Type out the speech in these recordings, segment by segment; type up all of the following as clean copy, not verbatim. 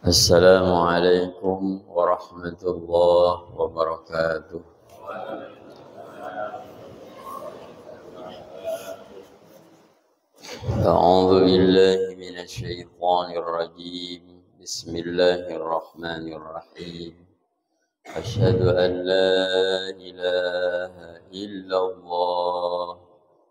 السلام عليكم ورحمة الله وبركاته. أعوذ بالله من الشيطان الرجيم. بسم الله الرحمن الرحيم. أشهد أن لا إله إلا الله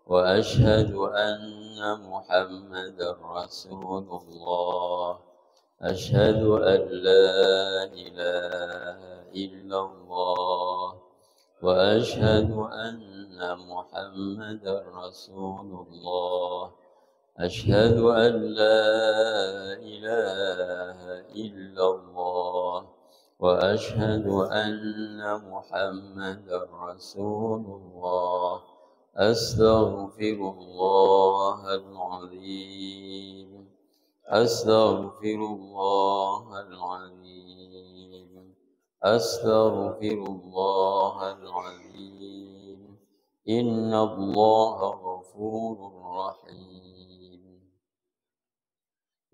وأشهد أن محمدا رسول الله. أشهد أن لا إله إلا الله وأشهد أن محمدا رسول الله. أشهد أن لا إله إلا الله وأشهد أن محمدا رسول الله. أستغفر الله العظيم. أستغفر الله العظيم. أستغفر الله العظيم. إن الله غفور رحيم.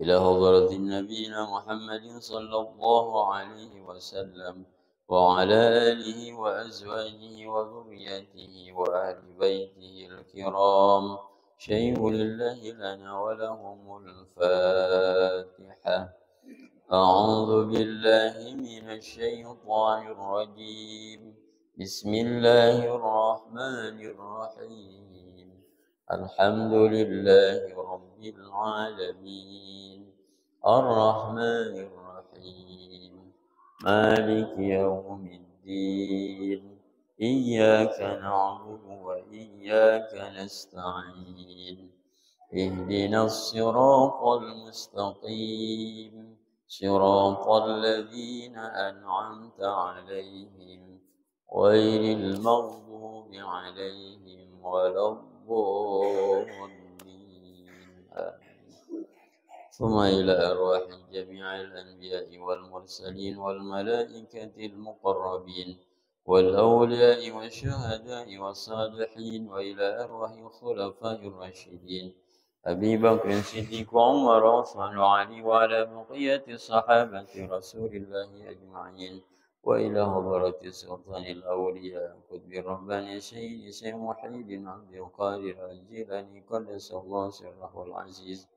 إلى حضرة نبينا محمد صلى الله عليه وسلم وعلى آله وأزواجه وذريته وأهل بيته الكرام. شيء لله لنا ولهم الفاتحة. أعوذ بالله من الشيطان الرجيم. بسم الله الرحمن الرحيم. الحمد لله رب العالمين الرحمن الرحيم مالك يوم الدين. إياك نعبد وإياك نستعين. اهدنا الصراط المستقيم صراط الذين أنعمت عليهم غير المغضوب عليهم ولا الضالين. ثم إلى أرواح جميع الأنبياء والمرسلين والملائكة المقربين والأولياء والشهداء والصالحين، وإلى أرواح الخلفاء الراشدين أبي بكر الصديق وعمر وعثمان وعلي وعلى بقية صحابة رسول الله أجمعين، وإلى حضرة سلطان الأولياء قطب الرباني سيد شيخ محي بن عبد القادر الجيلاني قدس الله سره العزيز،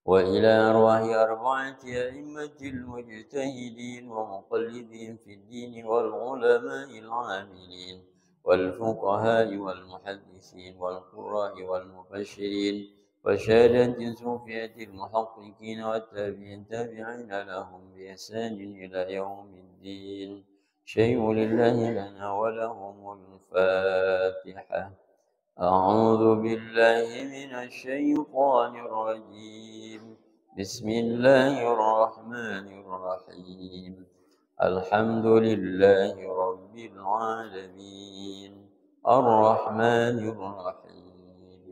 وإلى أرواح أربعة أئمة المجتهدين ومقلدين في الدين والعلماء العاملين والفقهاء والمحدثين والقراء والمبشرين وشهادة صوفية المحققين والتابعين تابعين لهم بإحسان إلى يوم الدين. شيء لله لنا ولهم الفاتحة. أعوذ بالله من الشيطان الرجيم. بسم الله الرحمن الرحيم. الحمد لله رب العالمين الرحمن الرحيم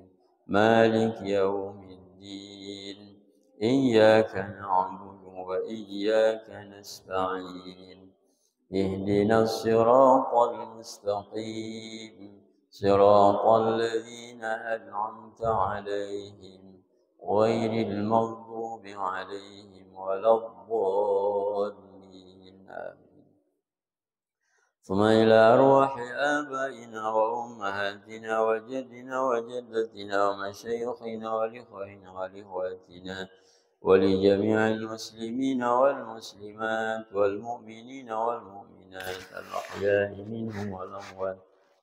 مالك يوم الدين. إياك نعبد وإياك نستعين. اهدنا الصراط المستقيم صراط الذين أنعمت عليهم غير المغضوب عليهم ولا الضالين. آمين. ثم إلى أرواح آبائنا وأمهاتنا وجدنا وجدتنا ومشايخنا والإخواننا والإخواتنا ولجميع المسلمين والمسلمات والمؤمنين والمؤمنات الأحياء منهم والأموات،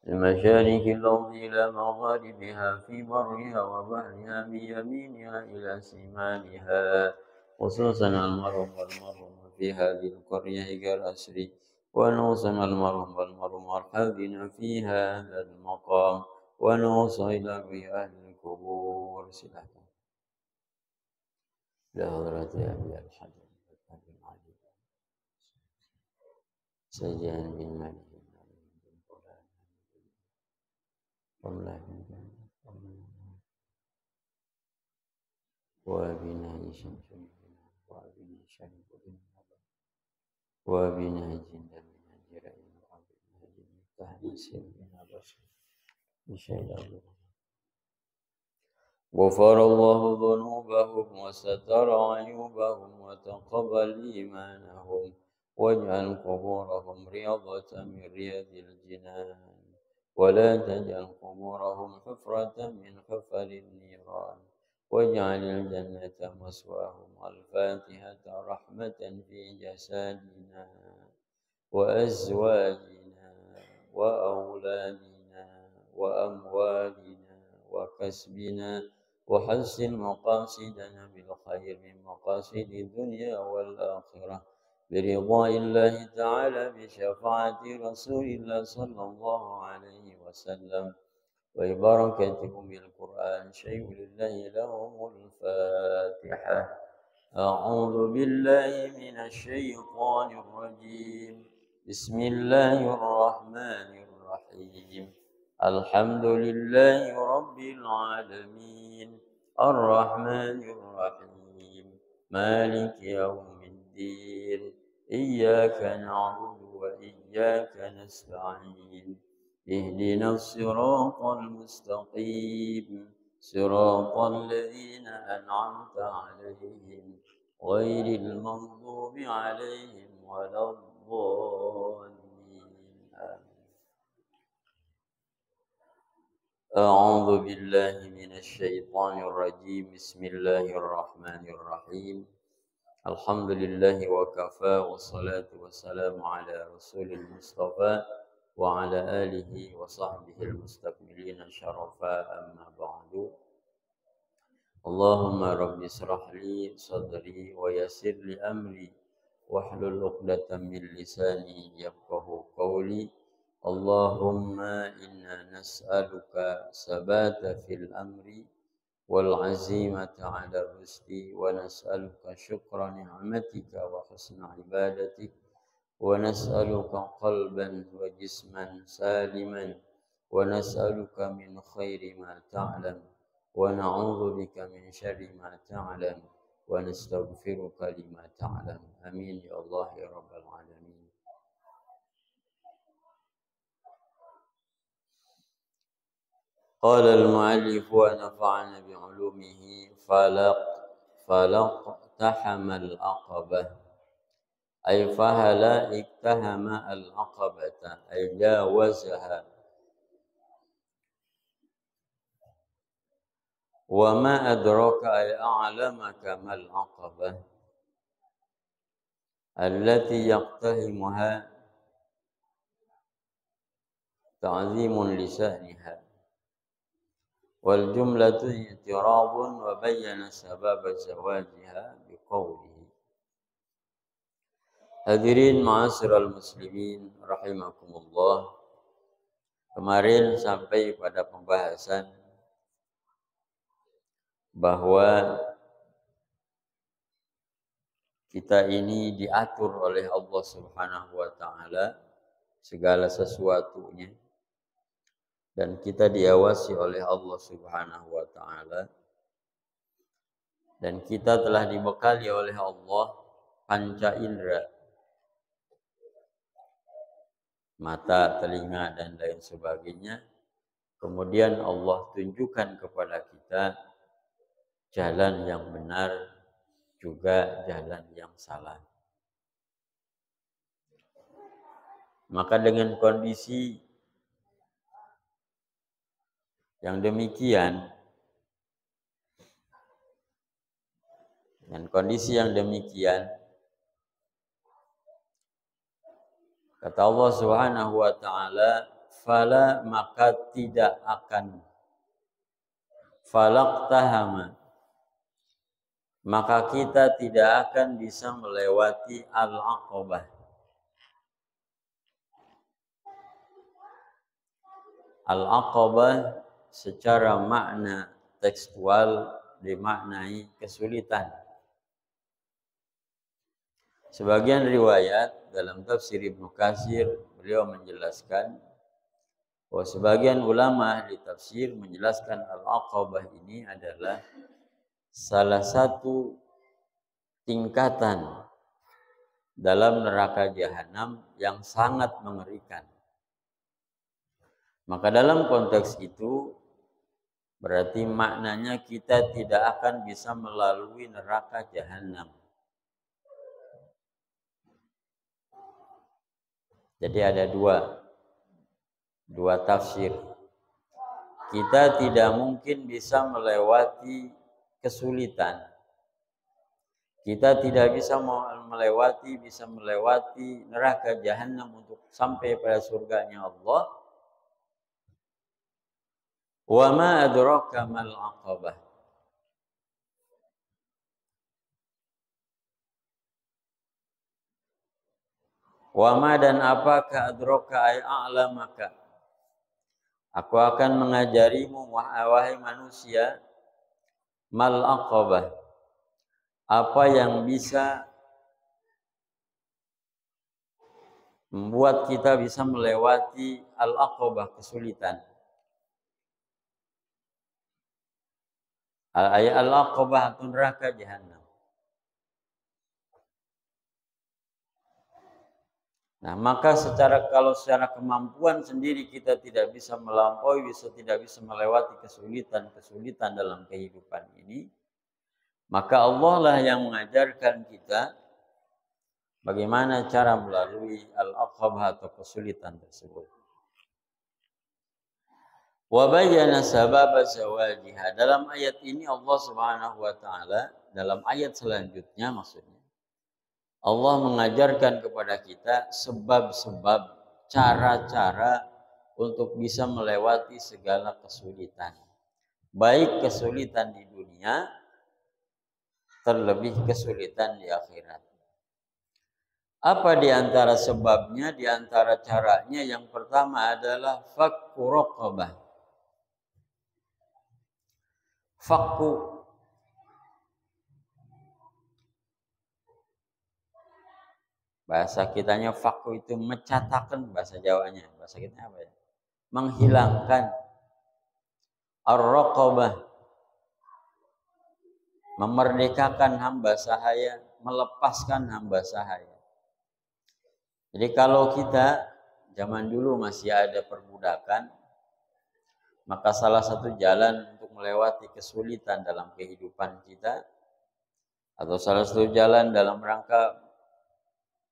المشارق الأرض إلى مغاربها في برها وبحرها بيمينها إلى شمالها، خصوصا المرهم والمرهم في هذه القرية كالأسر، ونوصل المرهم والمرهم الحاذين في هذا المقام، ونوصل إلى أهل القبور سلة لحضرة أبي الحجر سجان بن مالك وابن هشام وابن شريف وابن هجند بن هجرين وابن هجند تهنسين بن بشر بشيء غفر الله ذنوبهم وستر عيوبهم وتقبل إيمانهم واجعل قبورهم رياضة من رياض الجنان ولا تجعل قبورهم حفرة من حفر النيران واجعل الجنة مثواهم. الفاتحة. رحمة في جسادنا وأزواجنا وأولادنا وأموالنا وكسبنا وحسن مقاصدنا بالخير من مقاصد الدنيا والآخرة برضاء الله تعالى بشفاعة رسول الله صلى الله عليه وسلم وبركتهم بالقرآن. شيء لله لهم الفاتحة. أعوذ بالله من الشيطان الرجيم. بسم الله الرحمن الرحيم. الحمد لله رب العالمين الرحمن الرحيم مالك يوم الدين إياك نعبد وإياك نستعين اهدنا الصراط المستقيم صراط الذين أنعمت عليهم غير المغضوب عليهم ولا الضالين. أعوذ بالله من الشيطان الرجيم. بسم الله الرحمن الرحيم. الحمد لله وكفى والصلاة والسلام على رسول المصطفى وعلى آله وصحبه المستكملين شرفا. أما بعد. اللهم رب اشرح لي صدري ويسر لي أمري واحلل عقدة من لساني يفقه قولي. اللهم إنا نسألك ثبات في الأمر والعزيمة على الرشد ونسألك شكر نعمتك وحسن عبادتك ونسألك قلبا وجسما سالما ونسألك من خير ما تعلم ونعوذ بك من شر ما تعلم ونستغفرك لما تعلم. آمين يا الله يا رب العالمين. قال المؤلف ونفعنا بعلومه. فلاقتحم العقبة أي فهلا اقتحم العقبة أي جاوزها. وما أدراك أي أعلمك ما العقبة التي يقتحمها تعظيم لشأنها. والجملة اعتراض وبين سبب زواجها بقوله. Hadirin ma'asyiral muslimin rahimakumullah. Kemarin sampai pada pembahasan bahwa kita ini diatur oleh Allah Subhanahu wa taala segala sesuatunya dan kita diawasi oleh Allah Subhanahu wa taala dan kita telah dibekali oleh Allah panca indera, mata, telinga dan lain sebagainya. Kemudian Allah tunjukkan kepada kita jalan yang benar juga jalan yang salah. Maka dengan kondisi yang demikian, kata Allah Subhanahu wa taala, fala maka tidak akan, falaqtahama maka kita tidak akan bisa melewati al-aqabah. Al-aqabah secara makna tekstual dimaknai kesulitan. Sebagian riwayat dalam tafsir Ibnu Katsir beliau menjelaskan bahwa sebagian ulama di tafsir menjelaskan al-aqabah ini adalah salah satu tingkatan dalam neraka jahanam yang sangat mengerikan. Maka dalam konteks itu Berarti maknanya kita tidak akan bisa melalui neraka jahanam. Jadi ada dua tafsir. Kita tidak mungkin bisa melewati kesulitan. Kita tidak bisa melewati neraka jahanam untuk sampai pada surganya Allah. Wa ma adraka mal aqabah. Wa ma dan apakah adraka ay a'lamaka. Aku akan mengajarimu wahai manusia mal aqabah. Apa yang bisa membuat kita bisa melewati al-aqabah, kesulitan. Al-aqabah itu neraka jahanam. Nah, maka kalau secara kemampuan sendiri kita tidak bisa melampaui, tidak bisa melewati kesulitan dalam kehidupan ini, maka Allah lah yang mengajarkan kita bagaimana cara melalui al-aqabah atau kesulitan tersebut. Wa bayyana sababa zawajiha. Dalam ayat ini Allah Subhanahu wa taala, dalam ayat selanjutnya maksudnya, Allah mengajarkan kepada kita sebab-sebab, cara-cara untuk bisa melewati segala kesulitan. Baik kesulitan di dunia, terlebih kesulitan di akhirat. Apa di antara sebabnya, di antara caranya? Yang pertama adalah fakku raqabah. Fakku, bahasa kitanya fakku itu mencatakan, bahasa Jawanya. Bahasa kita apa ya? Menghilangkan. Ar-raqabah, memerdekakan hamba sahaya, melepaskan hamba sahaya. Jadi kalau kita zaman dulu masih ada perbudakan, maka salah satu jalan untuk melewati kesulitan dalam kehidupan kita, atau salah satu jalan dalam rangka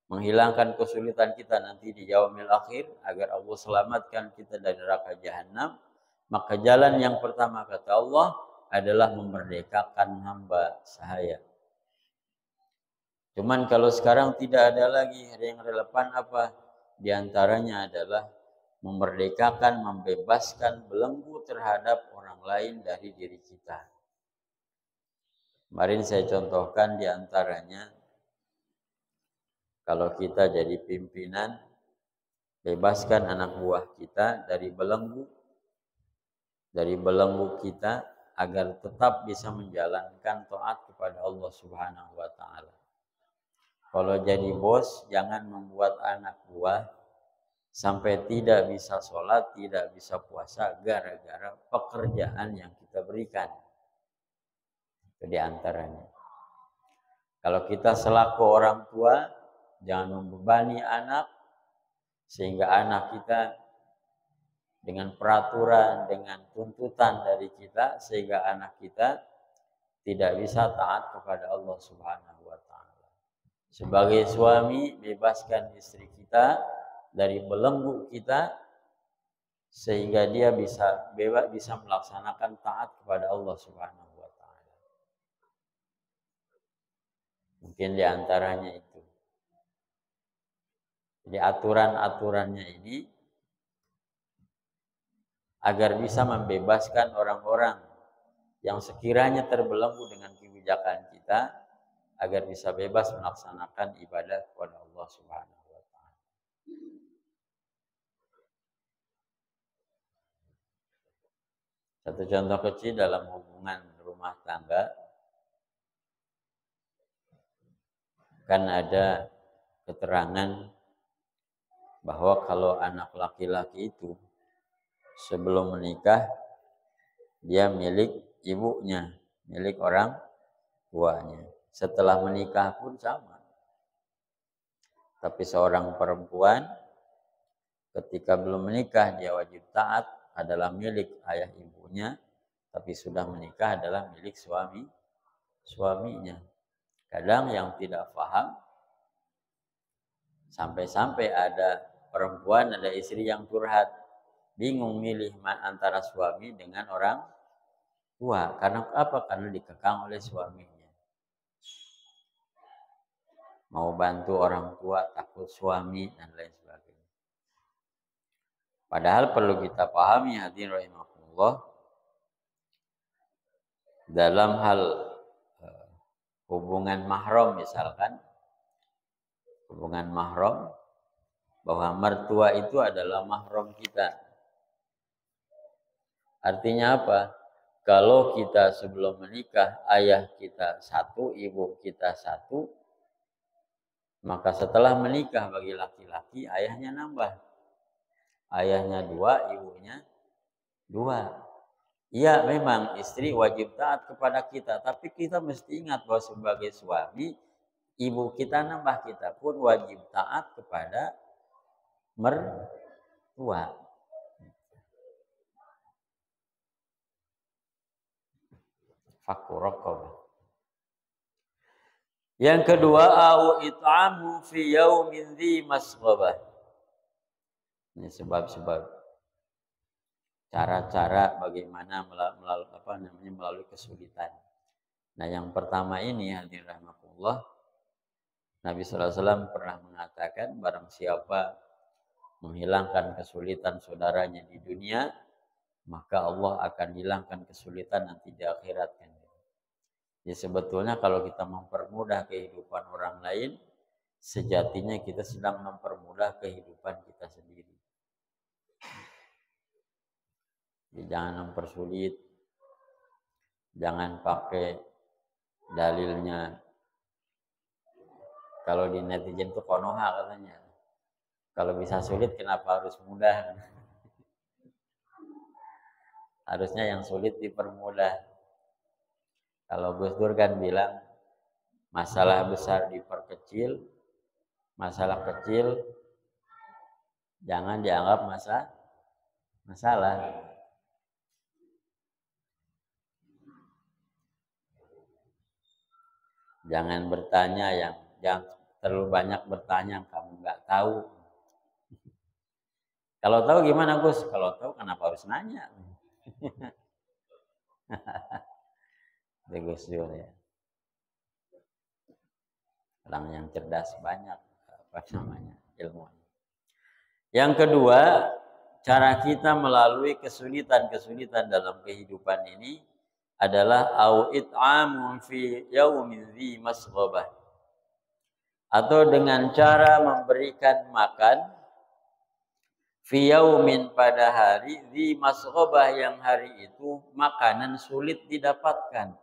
menghilangkan kesulitan kita nanti di yaumil akhir, agar Allah selamatkan kita dari neraka jahanam, maka jalan yang pertama kata Allah adalah memerdekakan hamba sahaya. Cuman kalau sekarang tidak ada lagi, yang relevan apa? Di antaranya adalah memerdekakan, membebaskan belenggu terhadap orang lain dari diri kita. Kemarin saya contohkan di antaranya, kalau kita jadi pimpinan, bebaskan anak buah kita dari belenggu kita, agar tetap bisa menjalankan taat kepada Allah Subhanahu wa taala. Kalau jadi bos, jangan membuat anak buah sampai tidak bisa sholat, tidak bisa puasa gara-gara pekerjaan yang kita berikan. Itu di antaranya. Kalau kita selaku orang tua, jangan membebani anak, sehingga anak kita dengan peraturan, dengan tuntutan dari kita, sehingga anak kita tidak bisa taat kepada Allah Subhanahu wa taala. Sebagai suami, bebaskan istri kita dari belenggu kita, sehingga dia bisa melaksanakan taat kepada Allah Subhanahu wa taala. Mungkin di antaranya itu. Jadi aturan-aturannya ini agar bisa membebaskan orang-orang yang sekiranya terbelenggu dengan kebijakan kita, agar bisa bebas melaksanakan ibadah kepada Allah Subhanahu wa taala. Satu contoh kecil dalam hubungan rumah tangga, kan ada keterangan bahwa kalau anak laki-laki itu sebelum menikah dia milik ibunya, milik orang tuanya. Setelah menikah pun sama. Tapi seorang perempuan ketika belum menikah dia wajib taat, adalah milik ayah ibunya. tapi sudah menikah adalah milik suaminya. Kadang yang tidak paham, sampai-sampai ada perempuan, ada istri yang curhat, bingung milih antara suami dengan orang tua. Karena apa? Karena dikekang oleh suaminya. Mau bantu orang tua, takut suami, dan lain sebagainya. Padahal perlu kita pahami, hadirin rahimakumullah, dalam hal hubungan mahram misalkan, hubungan mahram, bahwa mertua itu adalah mahram kita. Artinya apa? Kalau kita sebelum menikah, ayah kita satu, ibu kita satu, maka setelah menikah bagi laki-laki, ayahnya nambah. Ayahnya dua, ibunya dua. Ya memang istri wajib taat kepada kita, tapi kita mesti ingat bahwa sebagai suami, ibu kita nambah, kita pun wajib taat kepada mertua. Fakku raqabah. Yang kedua, au it'amu fi yaumin dzi masghabah. Ini sebab-sebab, cara-cara bagaimana melalui kesulitan. Nah, yang pertama ini, hadirin rahimakumullah, Nabi sallallahu alaihi wasallam pernah mengatakan, barang siapa menghilangkan kesulitan saudaranya di dunia, maka Allah akan hilangkan kesulitan nanti di akhirat. Jadi sebetulnya kalau kita mempermudah kehidupan orang lain, sejatinya kita sedang mempermudah kehidupan kita sendiri. Jadi jangan mempersulit, jangan pakai dalilnya. Kalau di netizen itu konoha katanya. Kalau bisa sulit kenapa harus mudah? Harusnya yang sulit dipermudah. Kalau Gus Dur kan bilang, masalah besar diperkecil, masalah kecil jangan dianggap masalah. Jangan bertanya jangan terlalu banyak bertanya yang kamu nggak tahu. Kalau tahu gimana Gus? Kalau tahu kenapa harus nanya? Gus Dur ya. Orang yang cerdas banyak ilmu. Yang kedua, cara kita melalui kesulitan-kesulitan dalam kehidupan ini adalah au it'amun fi yaumin dzi masghabah, atau dengan cara memberikan makan fi yaumin pada hari dzi masghabah, yang hari itu makanan sulit didapatkan.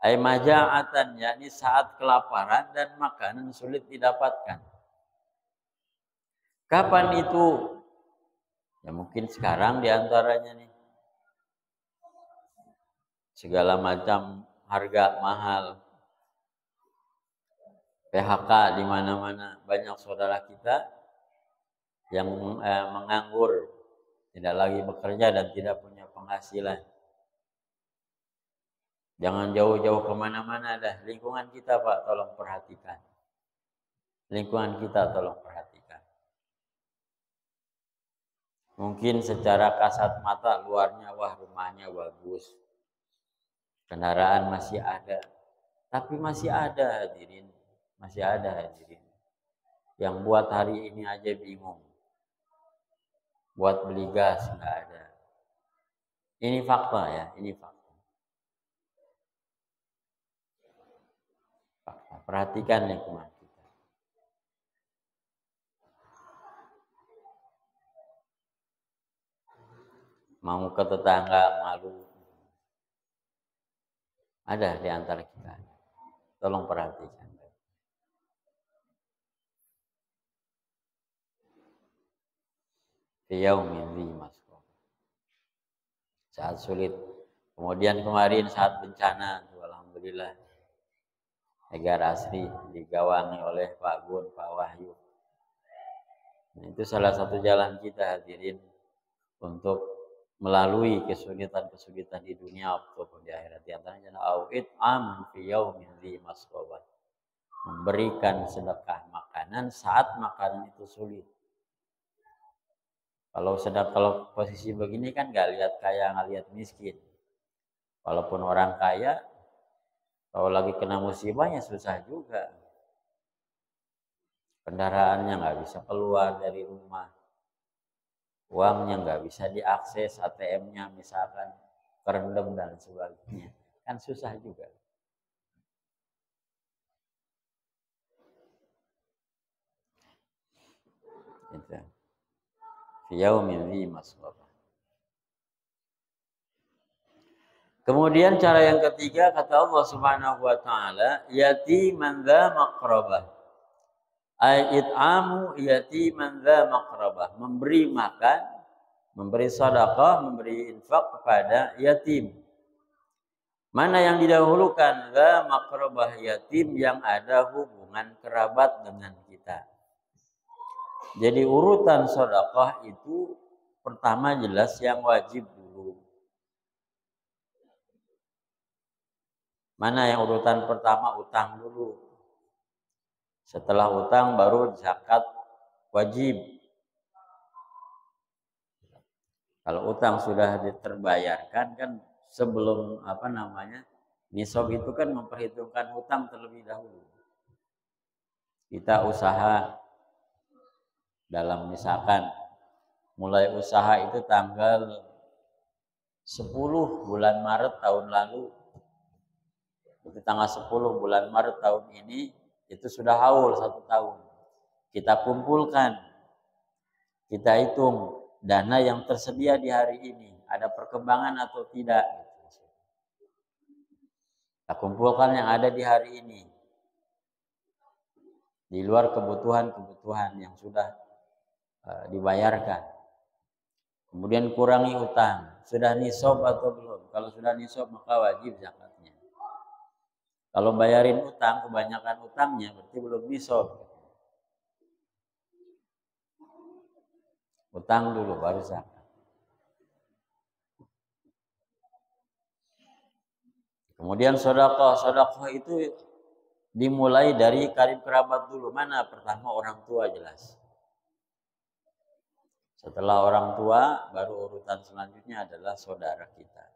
Ai maja'atan, yakni saat kelaparan dan makanan sulit didapatkan. Kapan itu? Ya mungkin sekarang diantaranya nih. Segala macam harga mahal. PHK di mana-mana. Banyak saudara kita yang menganggur, tidak lagi bekerja dan tidak punya penghasilan. Jangan jauh-jauh kemana-mana dah. Lingkungan kita Pak, tolong perhatikan. Lingkungan kita tolong perhatikan. Mungkin secara kasat mata luarnya, wah rumahnya bagus, kendaraan masih ada. Tapi masih ada hadirin. Masih ada hadirin. Yang buat hari ini aja bingung. Buat beli gas nggak ada. Ini fakta ya, ini fakta. Perhatikan lingkungan kita. Mau ke tetangga malu. Ada di antara kita. Tolong perhatikan. Yaumin dzi masghabah. Saat sulit. Kemudian kemarin saat bencana, alhamdulillah, negara asli digawangi oleh Pak Gun, Pak Wahyu. Nah, itu salah satu jalan kita hadirin untuk melalui kesulitan-kesulitan di dunia ataupun di akhirat. Di antaranya adalah awit aman fi yaumin dzi masghaba, memberikan sedekah makanan saat makanan itu sulit. Kalau posisi begini kan nggak lihat kaya, nggak lihat miskin. Walaupun orang kaya, kalau lagi kena musibahnya susah juga. Kendaraannya nggak bisa keluar dari rumah, uangnya nggak bisa diakses, ATM-nya misalkan kerendam dan sebagainya, kan susah juga. Itu. Fi yaumin dzi masghaba. Kemudian cara yang ketiga kata Allah Subhanahu wa taala, yatiman dza maqrabah. It'amu yatiman dza maqrabah, memberi makan, memberi sedekah, memberi infak kepada yatim. Mana yang didahulukan? Dza maqrabah, yatim yang ada hubungan kerabat dengan kita. Jadi urutan sedekah itu pertama jelas yang wajib dulu. Mana yang urutan pertama? Utang dulu. Setelah utang baru zakat wajib. Kalau utang sudah diterbayarkan kan sebelum nisab itu kan memperhitungkan utang terlebih dahulu. Kita usaha dalam misalkan mulai usaha itu tanggal 10 bulan Maret tahun lalu. Itu tanggal 10 bulan Maret tahun ini itu sudah haul 1 tahun. Kita kumpulkan, kita hitung dana yang tersedia di hari ini, ada perkembangan atau tidak. Kita kumpulkan yang ada di hari ini, di luar kebutuhan-kebutuhan yang sudah dibayarkan. Kemudian kurangi utang, sudah nisab atau belum? Kalau sudah nisab maka wajib zakatnya. Kalau bayarin utang, kebanyakan utangnya berarti belum nisab. Utang dulu baru zakat. Kemudian sedekah. Sedekah itu dimulai dari karib kerabat dulu. Mana? Pertama orang tua jelas. Setelah orang tua, baru urutan selanjutnya adalah saudara kita.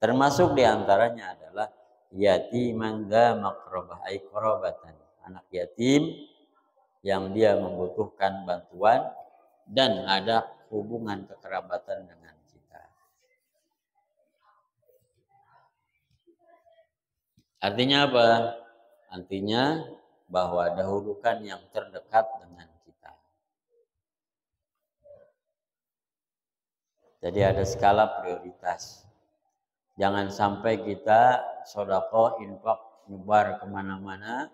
Termasuk diantaranya adalah yatiman dza maqrabah, ay qarabatan, anak yatim yang dia membutuhkan bantuan dan ada hubungan kekerabatan dengan kita. Artinya apa? Artinya bahwa dahulukan yang terdekat dengan kita. Jadi ada skala prioritas. Jangan sampai kita sedekah, infak, nyebar kemana-mana,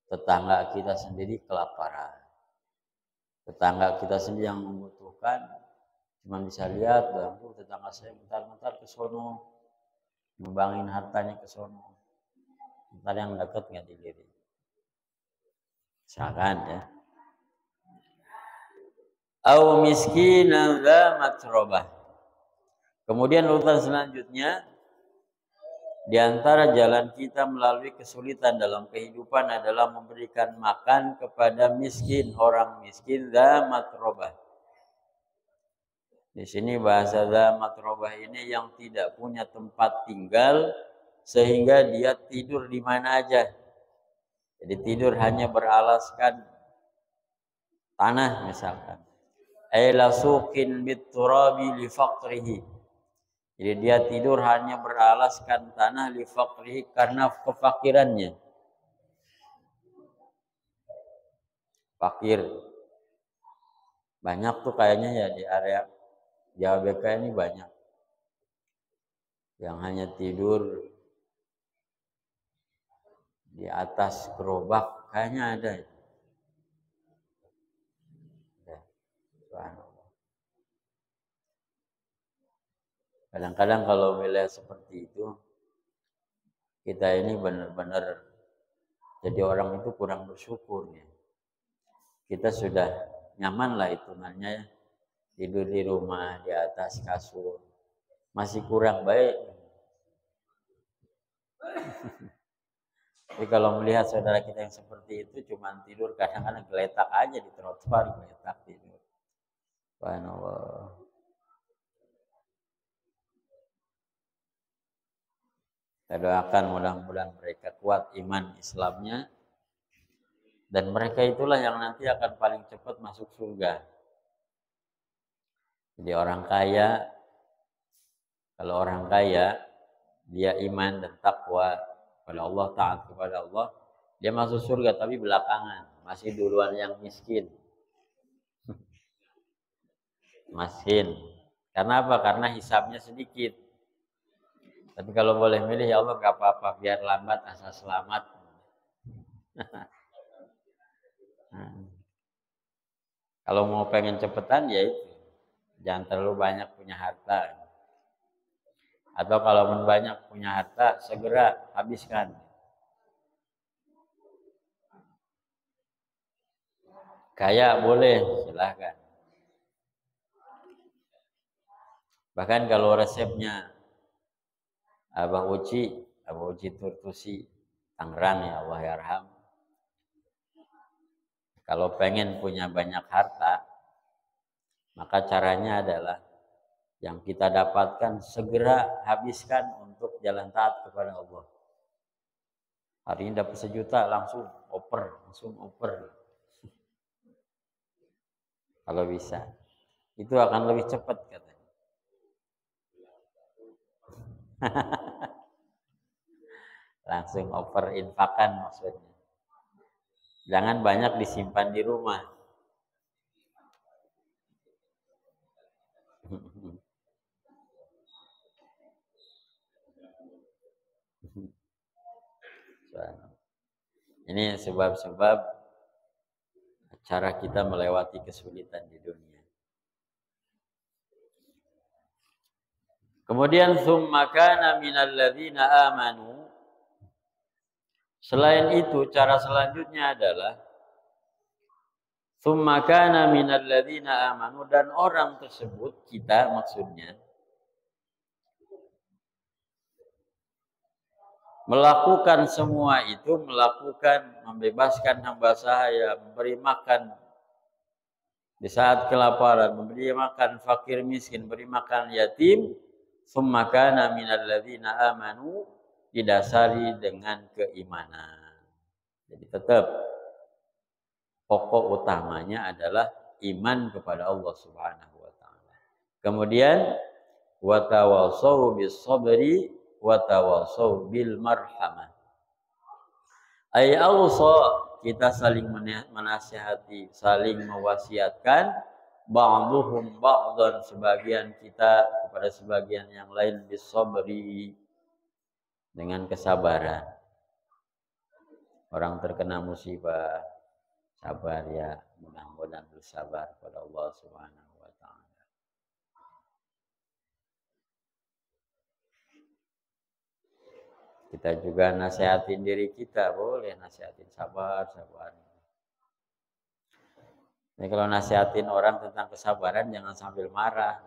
tetangga kita sendiri kelaparan. Tetangga kita sendiri yang membutuhkan, cuma bisa lihat, tetangga saya bentar-bentar ke sono, membangin hartanya ke sono. Bentar yang dekat nggak dilirik. Misalkan ya. Au miskinan dza matrobah. Kemudian urutan selanjutnya, di antara jalan kita melalui kesulitan dalam kehidupan adalah memberikan makan kepada miskin, orang miskin, dza matrobah. Di sini bahasa dza matrobah ini yang tidak punya tempat tinggal sehingga dia tidur di mana aja. Jadi tidur hanya beralaskan tanah misalkan. Ay lasuqin bit-turabi li faqrihi. Jadi dia tidur hanya beralaskan tanah li faqrihi karena kefakirannya. Fakir. Banyak tuh kayaknya ya di area Jawa BK ini banyak yang hanya tidur di atas gerobak, kayaknya ada. Kadang-kadang kalau melihat seperti itu, kita ini benar-benar jadi orang itu kurang bersyukur ya. Kita sudah nyaman lah hitungannya ya. tidur di rumah di atas kasur masih kurang baik. Tapi kalau melihat saudara kita yang seperti itu cuma tidur kadang-kadang geletak aja di trotoar, geletak tidur. Subhanallah. Kita doakan mudah-mudahan mereka kuat iman Islamnya dan mereka itulah yang nanti akan paling cepat masuk surga. Jadi orang kaya, kalau orang kaya dia iman dan takwa kepada Allah, taat kepada Allah, dia masuk surga tapi belakangan, masih duluan yang miskin. Miskin. Karena apa? Karena hisabnya sedikit. Tapi kalau boleh milih, ya Allah gak apa-apa, biar lambat asal selamat. Kalau mau pengen cepetan ya itu, jangan terlalu banyak punya harta. Atau kalau banyak punya harta, segera habiskan. Kaya boleh, silahkan. Bahkan kalau resepnya Abah Uci Turtusi, Tangerang ya Allah yarham. Kalau pengen punya banyak harta, maka caranya adalah yang kita dapatkan segera habiskan untuk jalan taat kepada Allah. Hari ini dapat 1 juta langsung oper. Kalau bisa. Itu akan lebih cepat katanya. Langsung oper infakan maksudnya. Jangan banyak disimpan di rumah. Ini sebab-sebab cara kita melewati kesulitan di dunia. Kemudian summa kana minal ladzina amanu. Selain itu, cara selanjutnya adalah summa kana minal ladzina amanu, dan orang tersebut, kita maksudnya, melakukan semua itu, membebaskan hamba sahaya, memberi makan di saat kelaparan, memberi makan fakir miskin, memberi makan yatim, summa kana minal ladzina amanu, didasari dengan keimanan. Jadi tetap pokok utamanya adalah iman kepada Allah Subhanahu wa taala. Kemudian wa tawassaw bis sabri wa tawassaw bil marhamah. Ay awsa, kita saling menasihati, saling mewasiatkan, ba'duhum ba'dan, sebagian kita kepada sebagian yang lain, bis sabri, dengan kesabaran. Orang terkena musibah, sabar ya, mudah-mudahan bersabar kepada Allah Subhanahu wa taala. Kita juga nasihatin diri kita, boleh nasihatin sabar. Jadi kalau nasihatin orang tentang kesabaran jangan sambil marah.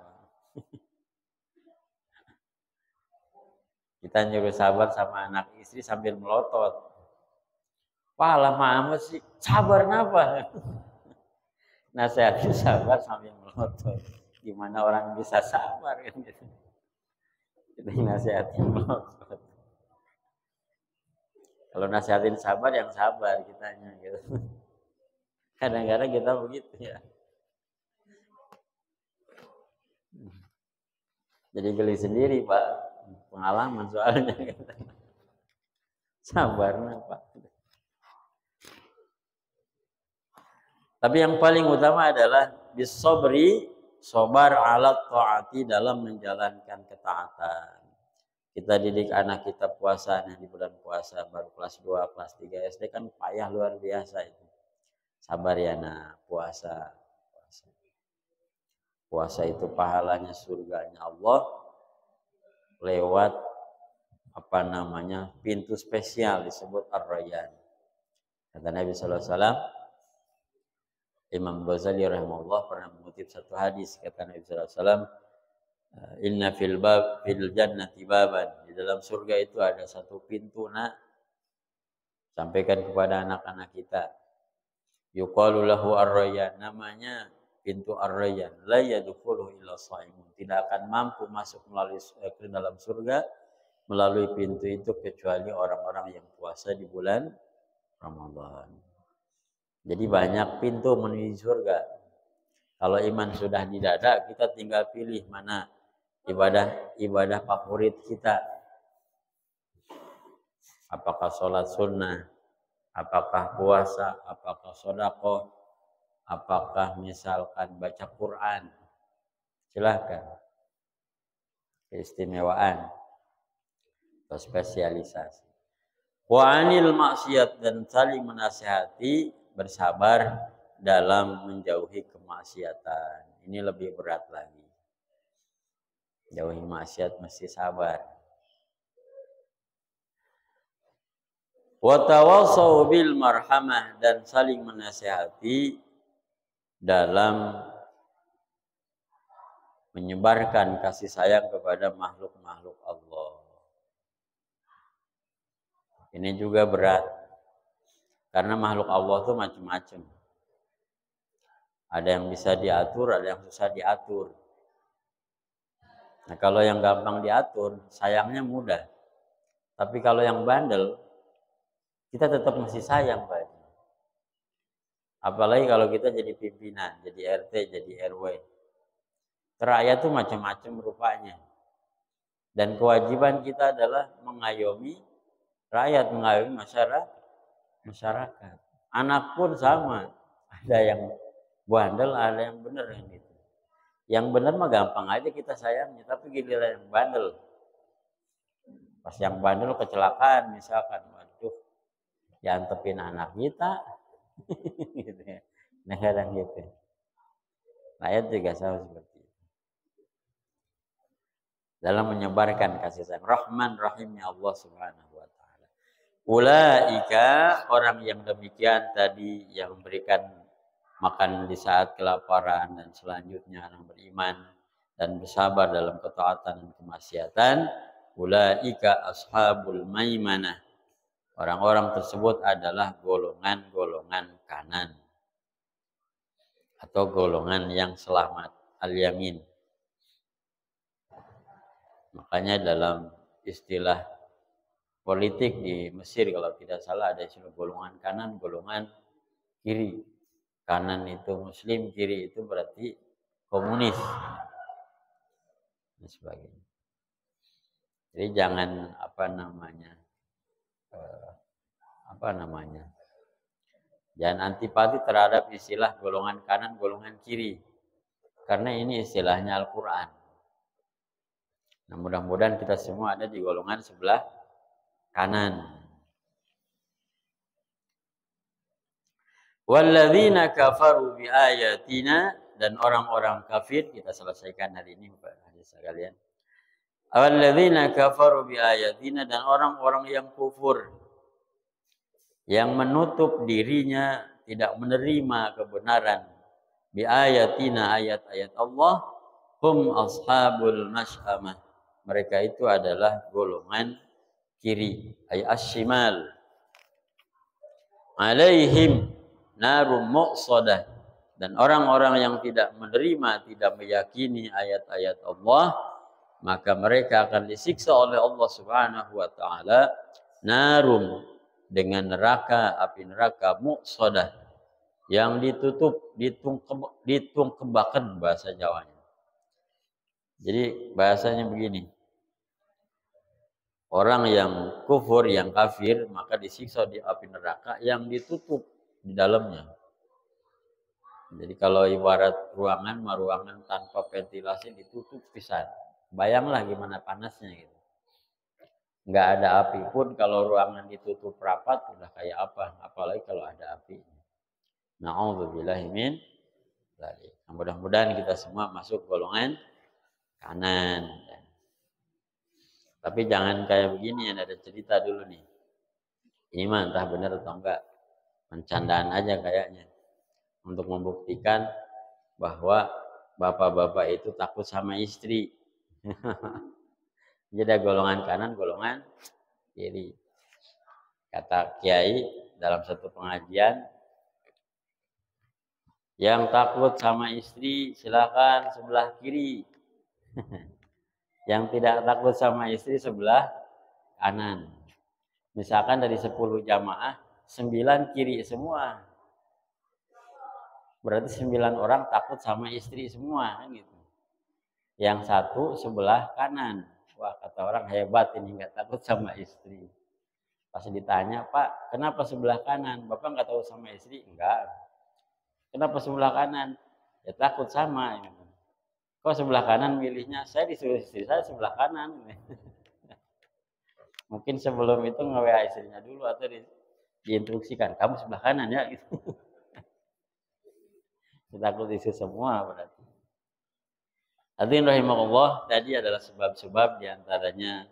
Kita nyuruh sabar sama anak istri sambil melotot. Wah lama amat sih, sabar napa? Nasihatin sabar sambil melotot. Gimana orang bisa sabar kan gitu. Kita nasihatin melotot. Kalau nasihatin sabar yang sabar kitanya gitu. Kadang-kadang kita begitu ya. Jadi geli sendiri Pak, pengalaman soalnya. Sabar Pak. Tapi yang paling utama adalah bisobri, sobar ala taati, dalam menjalankan ketaatan. Kita didik anak kita puasanya di bulan puasa, baru kelas 2, kelas 3 SD kan payah luar biasa itu. Sabar ya nak, puasa. Puasa itu pahalanya surganya Allah lewat pintu spesial disebut Ar-Rayyan. Kata Nabi sallallahu alaihi wasallam, Imam Ghazali rahimahullah pernah mengutip satu hadis, kata Nabi sallallahu alaihi wasallam, inna fil jannati baban, di dalam surga itu ada satu pintu, nak, sampaikan kepada anak-anak kita, yuqalu lahu ar-rayyan, namanya pintu ar-rayyan, la yadkhuluhu illa shaimun, tidak akan mampu masuk melalui ke dalam surga melalui pintu itu kecuali orang-orang yang puasa di bulan Ramadan. Jadi banyak pintu menuju surga. Kalau iman sudah di dada, kita tinggal pilih mana ibadah favorit kita. Apakah sholat sunnah, apakah puasa, apakah sedekah, apakah misalkan baca Quran. Silahkan. Keistimewaan atau spesialisasi. Wa anil maksiat, dan saling menasihati, bersabar dalam menjauhi kemaksiatan. Ini lebih berat lagi. Jauhi maksiat mesti sabar. Wa tawassaw bil marhamah, dan saling menasihati dalam menyebarkan kasih sayang kepada makhluk-makhluk Allah. Ini juga berat. Karena makhluk Allah itu macam-macam. Ada yang bisa diatur, ada yang susah diatur. Nah, kalau yang gampang diatur, sayangnya mudah. Tapi kalau yang bandel, kita tetap masih sayang, Pak. Apalagi kalau kita jadi pimpinan, jadi RT, jadi RW. Rakyat itu macam-macam rupanya. Dan kewajiban kita adalah mengayomi rakyat, mengayomi masyarakat. Anak pun sama. Ada yang bandel, ada yang benar yang gitu. Yang benar mah gampang aja kita sayangnya, tapi giliran yang bandel. Pas yang bandel kecelakaan misalkan, waduh, diantepin anak kita. Gitu ya. Nah, kadang gitu. Rakyat juga sama seperti itu. Dalam menyebarkan kasih sayang Rahman Rahimnya Allah Subhanahu wa taala. Ulaika, orang yang demikian tadi, yang memberikan makan di saat kelaparan, dan selanjutnya orang beriman dan bersabar dalam ketaatan dan kemaksiatan, ulaika ashabul maimanah. Orang-orang tersebut adalah golongan-golongan kanan atau golongan yang selamat, al-yamin. Makanya dalam istilah politik di Mesir kalau tidak salah ada istilah golongan kanan, golongan kiri. Kanan itu Muslim, kiri itu berarti komunis dan sebagainya. Jadi jangan jangan antipati terhadap istilah golongan kanan, golongan kiri, karena ini istilahnya Al-Quran. Nah, mudah-mudahan kita semua ada di golongan sebelah kanan. Walladzina kafaru bi ayatina, dan orang-orang kafir, kita selesaikan hari ini Bapak hadis sekalian. Walladzina kafaru bi ayatina, dan orang-orang yang kufur, yang menutup dirinya, tidak menerima kebenaran, bi ayatina, ayat-ayat Allah, hum ashabul mash'amah, mereka itu adalah golongan kiri, ay ashimal, alaihim narum muqsadah, dan orang-orang yang tidak menerima, tidak meyakini ayat-ayat Allah, maka mereka akan disiksa oleh Allah Subhanahu wa taala narum, dengan neraka, api neraka muqsadah, yang ditutup, ditungkebakan bahasa Jawanya. Jadi bahasanya begini, orang yang kufur, yang kafir, maka disiksa di api neraka yang ditutup di dalamnya. Jadi kalau ibarat ruangan tanpa ventilasi ditutup pisan. Bayanglah gimana panasnya gitu. Nggak ada api pun kalau ruangan ditutup rapat udah kayak apa, apalagi kalau ada api. Na'udzubillahi min dzalik. Mudah-mudahan kita semua masuk golongan kanan. Tapi jangan kayak begini, ada cerita dulu nih. Ini mah entah benar atau enggak. Pencandaan aja kayaknya. untuk membuktikan bahwa bapak-bapak itu takut sama istri. Jadi ada golongan kanan, golongan kiri. Kata kiai dalam satu pengajian, yang takut sama istri silakan sebelah kiri. Yang tidak takut sama istri sebelah kanan. Misalkan dari 10 jamaah, 9 kiri semua. Berarti 9 orang takut sama istri semua kan gitu. Yang satu sebelah kanan. Wah, kata orang hebat ini, nggak takut sama istri. Pas ditanya, Pak, kenapa sebelah kanan? Bapak nggak tahu sama istri? Enggak. Kenapa sebelah kanan? Ya takut sama. Gitu. Kok sebelah kanan milihnya? Saya disuruh istri saya sebelah kanan. Mungkin sebelum itu nge-WA istrinya dulu atau diinstruksikan, kamu sebelah kanan ya. Gitu. Takut istri semua berarti. Hadirin rahimahullah, tadi adalah sebab-sebab diantaranya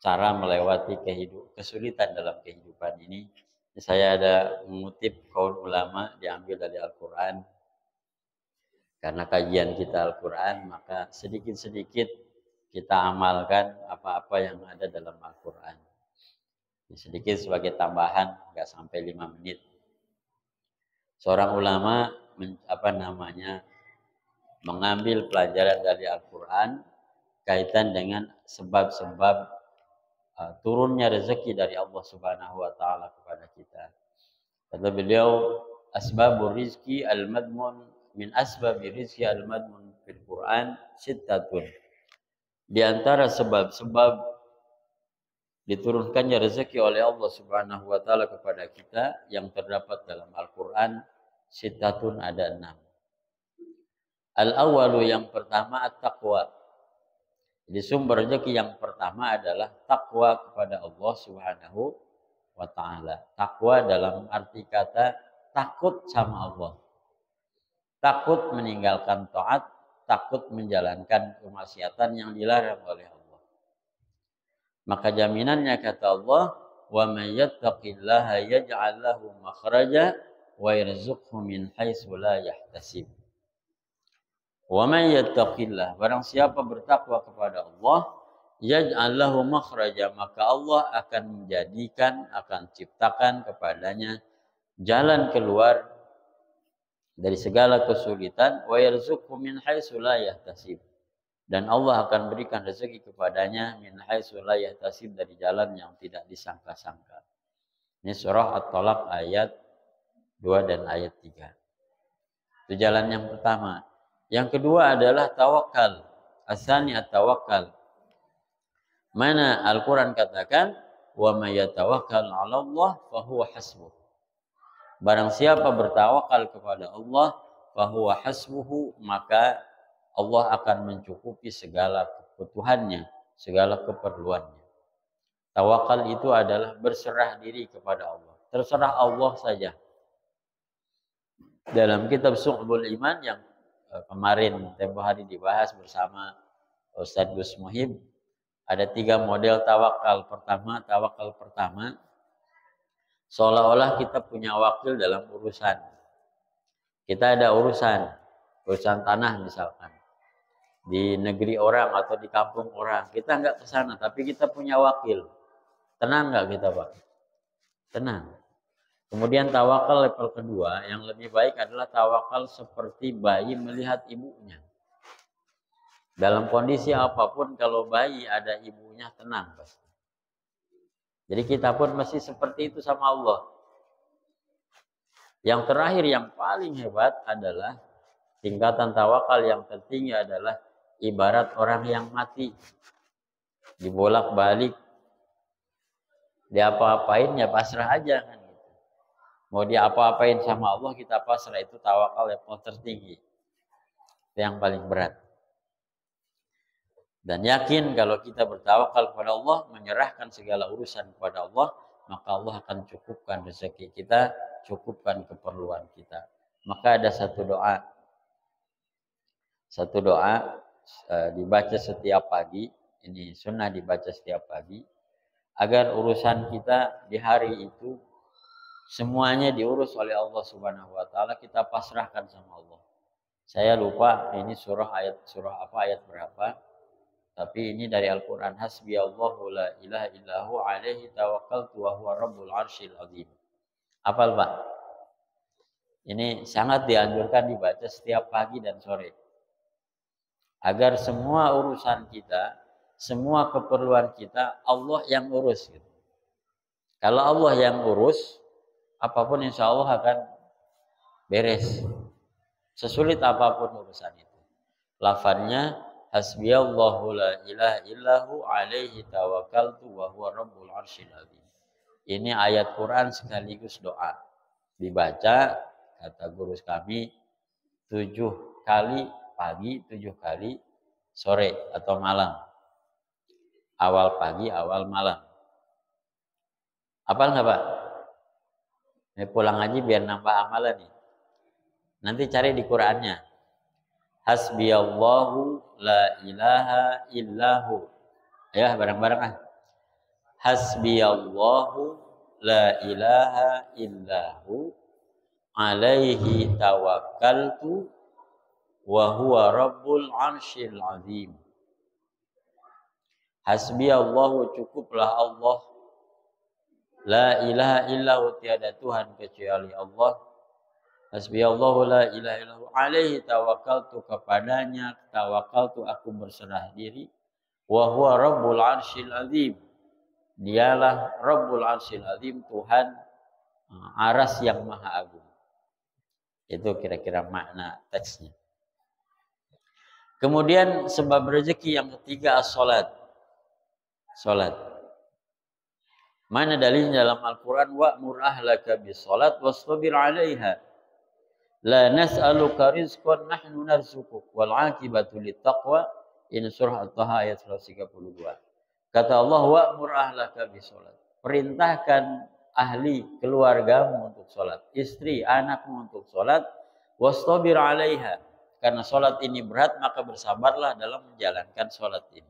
cara melewati kesulitan dalam kehidupan ini. Saya ada mengutip qaul ulama diambil dari Al-Quran. Karena kajian kita Al-Quran, maka sedikit-sedikit kita amalkan apa-apa yang ada dalam Al-Quran. Sedikit sebagai tambahan, nggak sampai 5 menit. Seorang ulama mengambil pelajaran dari Al-Quran kaitan dengan sebab-sebab turunnya rezeki dari Allah Subhanahu wa taala kepada kita. Kata beliau, asbabur rizki al-madmun min asbabi rizki al-madmun fil Quran sittatun. Di antara sebab-sebab diturunkannya rezeki oleh Allah Subhanahu wa taala kepada kita yang terdapat dalam Al-Quran sittatun, ada 6. Al-awwalu, yang pertama, at-taqwa. Jadi sumber rezeki yang pertama adalah takwa kepada Allah Subhanahu wa ta'ala. Takwa dalam arti kata takut sama Allah. Takut meninggalkan taat, takut menjalankan kemaksiatan yang dilarang oleh Allah. Maka jaminannya kata Allah, wa may yattaqillaha yaj'al lahu makhraja wa yarzuqhu min haitsu la yahtasib. Wa may yattaqillah, barang siapa bertakwa kepada Allah, yaj'al lahu makhraja, maka Allah akan menjadikan, akan ciptakan kepadanya jalan keluar dari segala kesulitan, wa yarzuqhu min haitsu la yahtasib, dan Allah akan berikan rezeki kepadanya min haitsu la yahtasib, dari jalan yang tidak disangka-sangka. Ini surah At-Talaq ayat 2 dan ayat 3. Itu jalan yang pertama. Yang kedua adalah tawakal. Asani at-tawakkal. Mana Al-Quran katakan, wa may yatawakkal 'ala Allah fa huwa hasbuh. Barang siapa bertawakal kepada Allah, fa huwa hasbuhu, maka Allah akan mencukupi segala kebutuhannya, segala keperluannya. Tawakal itu adalah berserah diri kepada Allah. Terserah Allah saja. Dalam kitab Su'bul Iman yang kemarin tempoh hari dibahas bersama Ustadz Gus Muhib, ada 3 model tawakal. Tawakal pertama seolah-olah kita punya wakil dalam urusan. Kita ada urusan tanah misalkan di negeri orang atau di kampung orang, kita nggak ke sana tapi kita punya wakil. Tenang nggak kita, Pak? Tenang. Kemudian tawakal level kedua yang lebih baik adalah tawakal seperti bayi melihat ibunya. Dalam kondisi apapun, kalau bayi ada ibunya, tenang pasti. Jadi kita pun mesti seperti itu sama Allah. Yang terakhir yang paling hebat adalah tingkatan tawakal yang tertinggi adalah ibarat orang yang mati. Dibolak-balik, diapa-apain ya pasrah aja kan. Mau dia apa-apain sama Allah, kita pasrah. Itu tawakal level tertinggi. Itu yang paling berat. Dan yakin kalau kita bertawakal kepada Allah, menyerahkan segala urusan kepada Allah, maka Allah akan cukupkan rezeki kita, cukupkan keperluan kita. Maka ada satu doa. Satu doa dibaca setiap pagi. Ini sunnah dibaca setiap pagi. Agar urusan kita di hari itu Semuanya diurus oleh Allah Subhanahu wa taala, kita pasrahkan sama Allah. Saya lupa ini surah apa ayat berapa. Tapi ini dari Al-Qur'an, hasbiyallahu la ilaha illahu alaihi tawakkaltu wa huwa rabbul arsyil azim. Hafal, Pak? Ini sangat dianjurkan dibaca setiap pagi dan sore. Agar semua urusan kita, semua keperluan kita, Allah yang urus. Gitu. Kalau Allah yang urus, apapun insya Allah akan beres. Sesulit apapun urusan itu. Lafadznya, hasbiyallahu la ilaha illahu alaihi tawakkaltu wa huwa rabbul arsyil azim. Ini ayat Quran sekaligus doa. Dibaca, kata guru kami, 7 kali pagi, 7 kali sore atau malam. Awal pagi, awal malam. Hafal nggak, Pak? Ini pulang aja biar nambah amalan nih. Nanti cari di Qur'annya. Hasbiyallahu la ilaha illahu. Ya, bareng-bareng ah. Hasbiyallahu la ilaha illahu alaihi tawakkaltu wa huwa rabbul arsyil azim. Hasbiyallahu, cukuplah Allah. La ilaha illahu, tiada Tuhan kecuali Allah. Hasbiyallahu la ilaha illahu alaihi tawakkaltu, kepadanya tawakkaltu, aku berserah diri. Wa huwa rabbul arsyil azim, dialah rabbul arsyil azim, Tuhan aras yang maha agung. Itu kira-kira makna teksnya. Kemudian sebab rezeki yang ketiga as-salat. Salat. Mana dalilnya dalam Al-Qur'an, wa'mur ahlaka bis-salat wastabir 'alaiha. La nas'aluka rizqan nahnu narzuquk wal 'aqibatu lit-taqwa. Ini surah At-Taha ayat 132. Kata Allah, wa'mur ahlaka bis-salat. Perintahkan ahli keluargamu untuk salat, istri, anakmu untuk salat, wastabir 'alaiha. Karena salat ini berat, maka bersabarlah dalam menjalankan salat ini.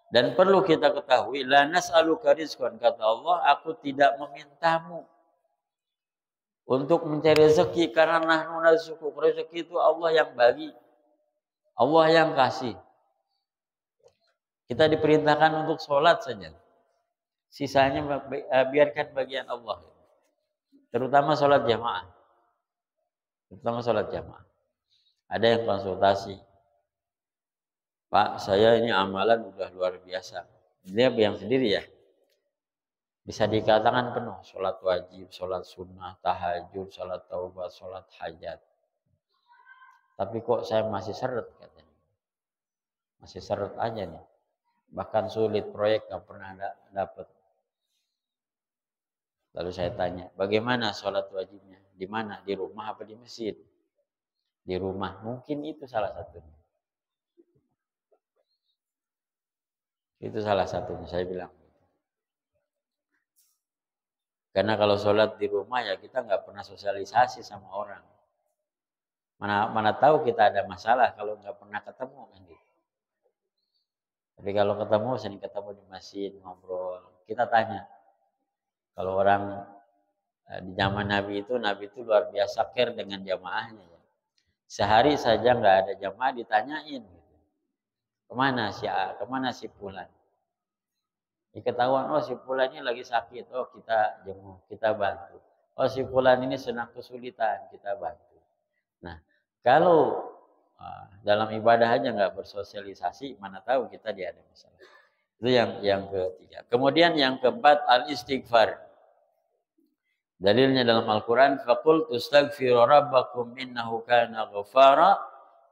Dan perlu kita ketahui, la nas'aluka rizqan, kata Allah, aku tidak memintamu untuk mencari rezeki, karena nahnu narzuquk, rezeki itu Allah yang bagi, Allah yang kasih. Kita diperintahkan untuk sholat saja, sisanya biarkan bagian Allah. Terutama sholat jamaah. Ada yang konsultasi, Pak, saya ini amalan udah luar biasa. Dia yang sendiri ya. Bisa dikatakan penuh. Sholat wajib, sholat sunnah, tahajud, sholat taubat, sholat hajat. Tapi kok saya masih seret katanya. Masih seret aja nih. Bahkan sulit, proyek gak pernah dapat. Lalu saya tanya, bagaimana sholat wajibnya? Di mana? Di rumah apa di masjid? Di rumah. Mungkin itu salah satunya. Itu salah satunya, saya bilang. Karena kalau sholat di rumah ya kita nggak pernah sosialisasi sama orang. Mana tahu kita ada masalah kalau nggak pernah ketemu kan gitu. Tapi kalau ketemu, sering ketemu di masjid, ngobrol. Kita tanya. Kalau orang di zaman Nabi itu luar biasa care dengan jamaahnya. Ya. Sehari saja nggak ada jamaah ditanyain. Gitu. Kemana si A, kemana si Fulan? Diketahuan, oh si Fulan ini lagi sakit, oh kita jenguk, kita bantu. Oh si Fulan ini sedang kesulitan, kita bantu. Nah, kalau dalam ibadah aja nggak bersosialisasi, mana tahu kita dia ada masalah. Itu yang ketiga. Kemudian yang keempat, al-istighfar. Dalilnya dalam Al-Quran, faqul tustaghfiru rabbakum innahu kana ghafara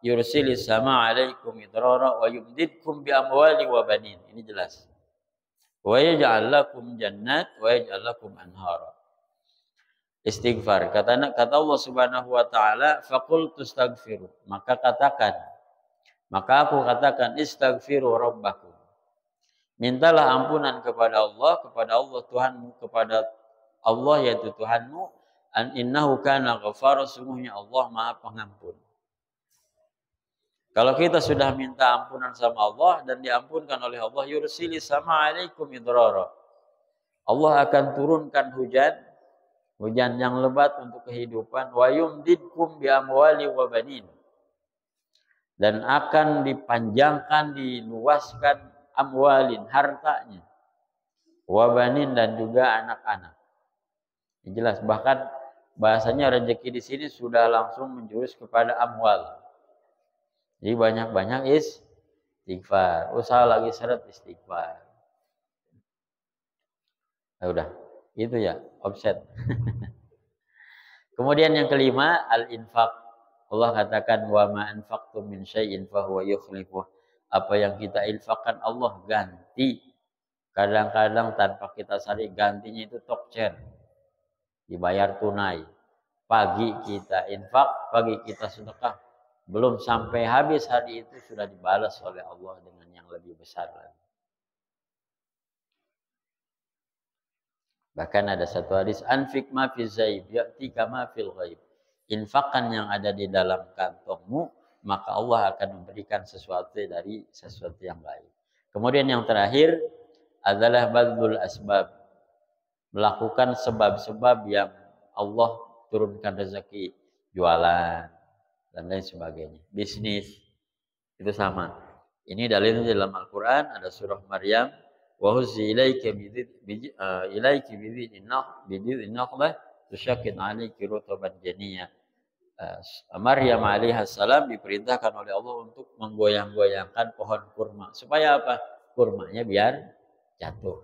yursilis sama alaikum idrara wa yumdidkum bi amwali wa banin. Ini jelas. Wa yaj'al lakum jannat wa yaj'al lakum anhara. Istighfar. Kata Allah Subhanahu wa taala, faqul tustaghfiru. Maka aku katakan istaghfiru rabbakum. Mintalah ampunan kepada Allah Tuhanmu, kepada Allah yaitu Tuhanmu, an innahu kana ghafara, sungguhnya Allah Maha Pengampun. Kalau kita sudah minta ampunan sama Allah dan diampunkan oleh Allah, yursilis sama alaikum idrara. Allah akan turunkan hujan yang lebat untuk kehidupan. Wa yumdidkum bi amwali wa banin. Dan akan dipanjangkan, diluaskan amwalin, hartanya. Wa banin, dan juga anak-anak. Jelas, bahkan bahasanya rezeki di sini sudah langsung menjurus kepada amwal. Jadi banyak-banyak istighfar. Usaha lagi seret istighfar. Nah, udah, itu ya, offset. Kemudian yang kelima, al-infaq. Allah katakan, wa ma anfaqtum min syai'in fa huwa yukhlifuh. Apa yang kita infakkan Allah ganti. Kadang-kadang tanpa kita sadari, gantinya itu tokcer. Dibayar tunai. Pagi kita infak, pagi kita sedekah. Belum sampai habis hari itu sudah dibalas oleh Allah dengan yang lebih besar lagi. Bahkan ada satu hadis, anfik ma fi zaib ya'tika ma fil ghaib. Infakkan yang ada di dalam kantongmu, maka Allah akan memberikan sesuatu dari sesuatu yang baik. Kemudian yang terakhir adalah badlul asbab. Melakukan sebab-sebab yang Allah turunkan rezeki, jualan dan lain sebagainya. Bisnis itu sama. Ini dalilnya dalam Al-Qur'an, ada surah Maryam, wa huzzi ilayki bididin nakhlah tusyakkin 'alayki rutaban janiyya. Maryam alaihissalam diperintahkan oleh Allah untuk menggoyang-goyangkan pohon kurma. Supaya apa? Kurmanya biar jatuh.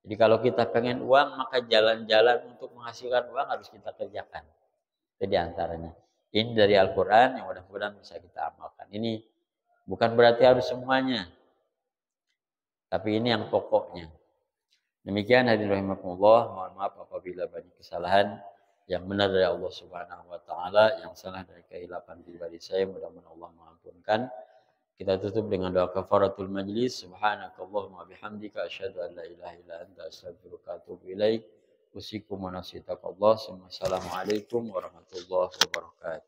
Jadi kalau kita pengen uang, maka jalan-jalan untuk menghasilkan uang harus kita kerjakan. Itu diantaranya. Ini dari Al-Quran yang mudah-mudahan bisa kita amalkan. Ini bukan berarti harus semuanya. Tapi ini yang pokoknya. Demikian hadirin rahimakumullah. Mohon maaf apabila banyak kesalahan. Yang benar dari Allah Subhanahu wa taala, yang salah dari kehilapan pribadi saya, mudah-mudahan Allah mengampunkan. Kita tutup dengan doa kafaratul majlis. Subhanakallahumma bihamdika asyhadu an la ilaha illa anta astaghfiruka wa atubu ilaik. Usikum wa nasitakallah. Assalamualaikum warahmatullahi wabarakatuh.